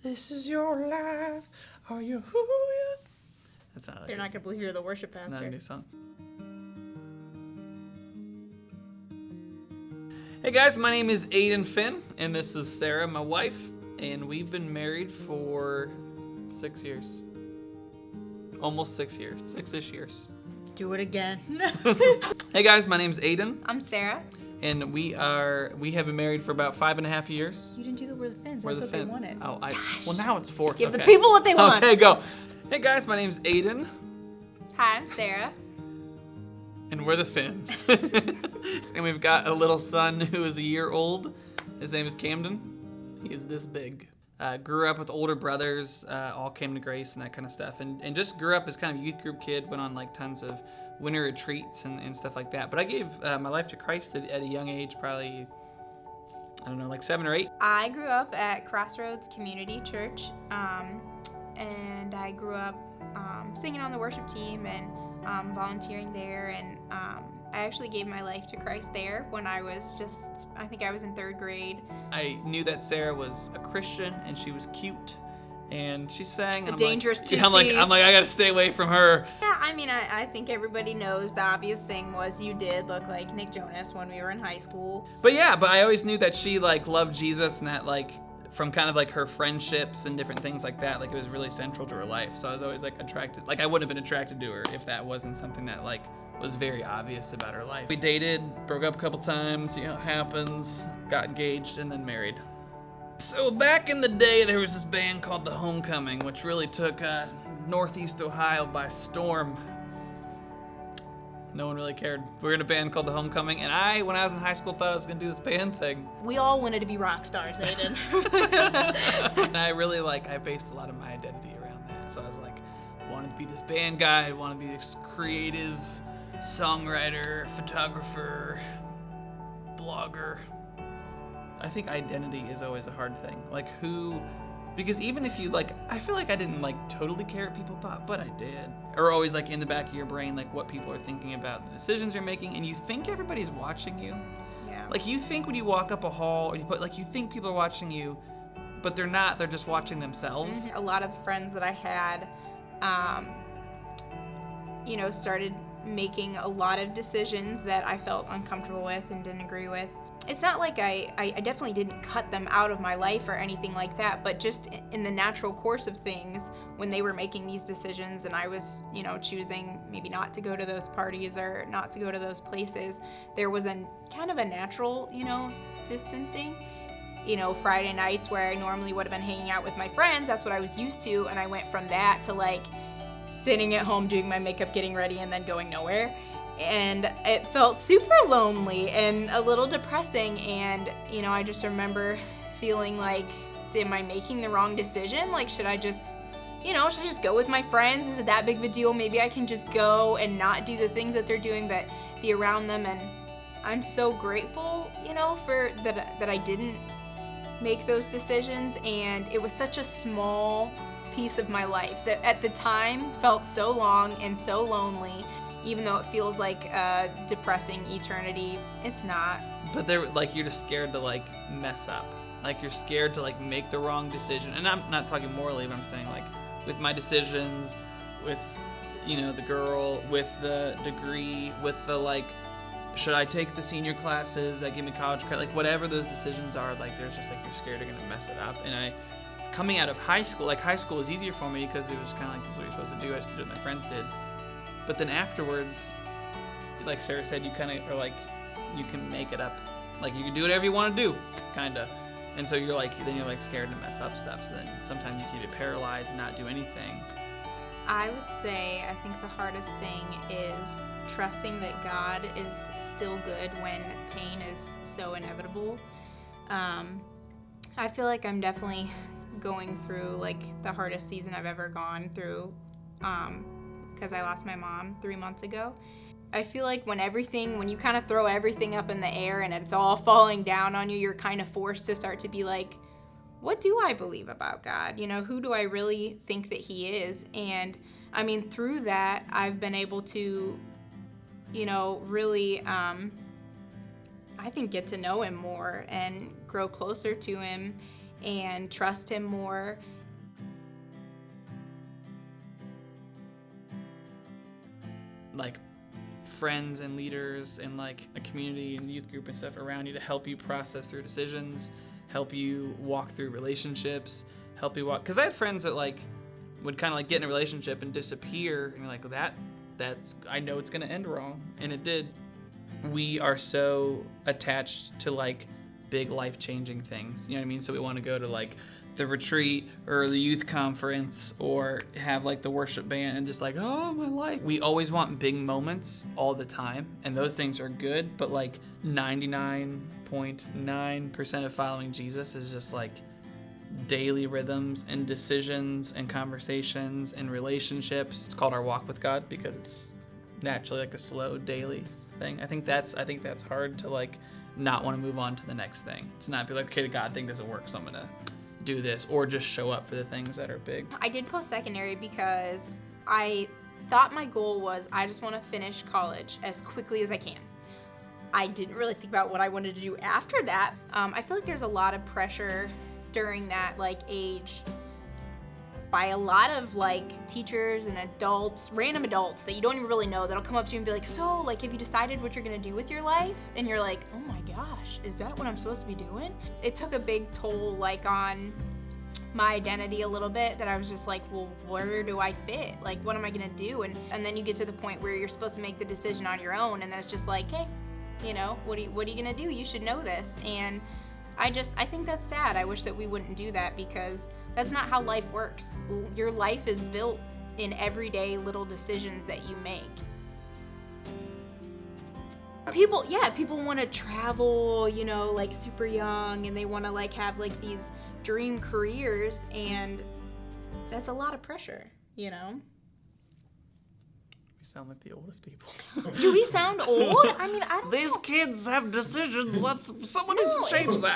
This is your life. Are you who you? That's not. They're not gonna believe you're the worship pastor. It's not a new song. Hey guys, my name is Aidan Finn, and this is Sarah, my wife, and we've been married for 6 years. Almost 6 years. 6-ish years. Do it again. Hey guys, my name's Aidan, I'm Sarah. and we have been married for about 5.5 years. You didn't do the We're the Finns. We're That's the what they Finn. wanted. Oh, well now it's 4. Give the people what they want. Okay, go. Hey guys, my name's Aidan, Hi, I'm Sarah. and we're the Finns. And we've got a little son who is a year old. His name is Camden. He is this big. Grew up with older brothers, all came to grace and that kind of stuff. And just grew up as kind of a youth group kid, went on like tons of winter retreats and stuff like that. But I gave my life to Christ at a young age, probably, I don't know, like 7 or 8. I grew up at Crossroads Community Church, and I grew up singing on the worship team and volunteering there. And I actually gave my life to Christ there when I was I think I was in 3rd grade. I knew that Sarah was a Christian and she was cute and she sang. And Dangerous two I'm like, I gotta stay away from her. Yeah, I mean, I think everybody knows the obvious thing was you did look like Nick Jonas when we were in high school. But I always knew that she like loved Jesus and that like from kind of like her friendships and different things like that, like it was really central to her life. So I was always like attracted, like I wouldn't have been attracted to her if that wasn't something that like was very obvious about her life. We dated, broke up a couple times, you know, it happens, got engaged and then married. So back in the day, there was this band called The Homecoming, which really took Northeast Ohio by storm. No one really cared. We were in a band called The Homecoming, and when I was in high school, thought I was gonna do this band thing. We all wanted to be rock stars, Aidan. And I really I based a lot of my identity around that. So I was like, I wanted to be this band guy, I wanted to be this creative songwriter, photographer, blogger. I think identity is always a hard thing. Because even if you I feel like I didn't totally care what people thought, but I did. Or always in the back of your brain, what people are thinking about the decisions you're making, and you think everybody's watching you. Yeah. You think when you walk up a hall, or you think people are watching you, but they're not, they're just watching themselves. Mm-hmm. A lot of the friends that I had, started making a lot of decisions that I felt uncomfortable with and didn't agree with. It's not like I definitely didn't cut them out of my life or anything like that, but just in the natural course of things, when they were making these decisions and I was, choosing maybe not to go to those parties or not to go to those places, there was a kind of a natural, distancing. Friday nights where I normally would have been hanging out with my friends, that's what I was used to, and I went from that to sitting at home doing my makeup, getting ready, and then going nowhere. And it felt super lonely and a little depressing, and I just remember feeling am I making the wrong decision? Should I just go with my friends? Is it that big of a deal? Maybe I can just go and not do the things that they're doing but be around them. And I'm so grateful for that I didn't make those decisions, and it was such a small piece of my life that at the time felt so long and so lonely. Even though it feels like a depressing eternity, it's not. But they're you're just scared to mess up. You're scared to make the wrong decision. And I'm not talking morally, but I'm saying with my decisions, with the girl, with the degree, with the should I take the senior classes that give me college credit, whatever those decisions are, there's just you're scared you're gonna mess it up. And coming out of high school, high school was easier for me because it was kind of this is what you're supposed to do. I just did what my friends did. But then afterwards, like Sarah said, you kind of are you can make it up. You can do whatever you want to do, kind of. And so you're then you're scared to mess up stuff. So then sometimes you can get paralyzed and not do anything. I would say I think the hardest thing is trusting that God is still good when pain is so inevitable. I feel like I'm definitely going through the hardest season I've ever gone through. Because I lost my mom 3 months ago. I feel like when you kind of throw everything up in the air and it's all falling down on you, you're kind of forced to start to be what do I believe about God? Who do I really think that He is? And I mean, through that, I've been able to, really, I think get to know Him more and grow closer to Him. and trust him more. Like friends and leaders and like a community and youth group and stuff around you to help you process through decisions, help you walk through relationships, help you walk. Because I had friends that like would kind of like get in a relationship and disappear, and you're like, well, that's I know it's gonna end wrong, and it did. We are so attached to like big life-changing things, you know what I mean? So we want to go to like the retreat or the youth conference or have like the worship band and just like, oh, my life. We always want big moments all the time, and those things are good, but like 99.9% of following Jesus is just like daily rhythms and decisions and conversations and relationships. It's called our walk with God because it's naturally like a slow daily thing. I think that's hard to like not want to move on to the next thing. To not be like, okay, the God thing doesn't work, so I'm gonna do this, or just show up for the things that are big. I did post-secondary because I thought my goal was I just want to finish college as quickly as I can. I didn't really think about what I wanted to do after that. I feel like there's a lot of pressure during that like age by a lot of like teachers and adults, random adults that you don't even really know, that'll come up to you and be like, so like, have you decided what you're gonna do with your life? And you're like, oh my gosh, is that what I'm supposed to be doing? It took a big toll like on my identity a little bit, that I was just like, well, where do I fit? Like, what am I gonna do? And then you get to the point where you're supposed to make the decision on your own, and then it's just like, hey, you know, what are you gonna do? You should know this. And I think that's sad. I wish that we wouldn't do that, because that's not how life works. Your life is built in everyday little decisions that you make. People want to travel, you know, like super young, and they want to like have like these dream careers, and that's a lot of pressure, you know? We sound like the oldest people. Do we sound old? I mean, I don't know. These kids have decisions. Someone needs to change that.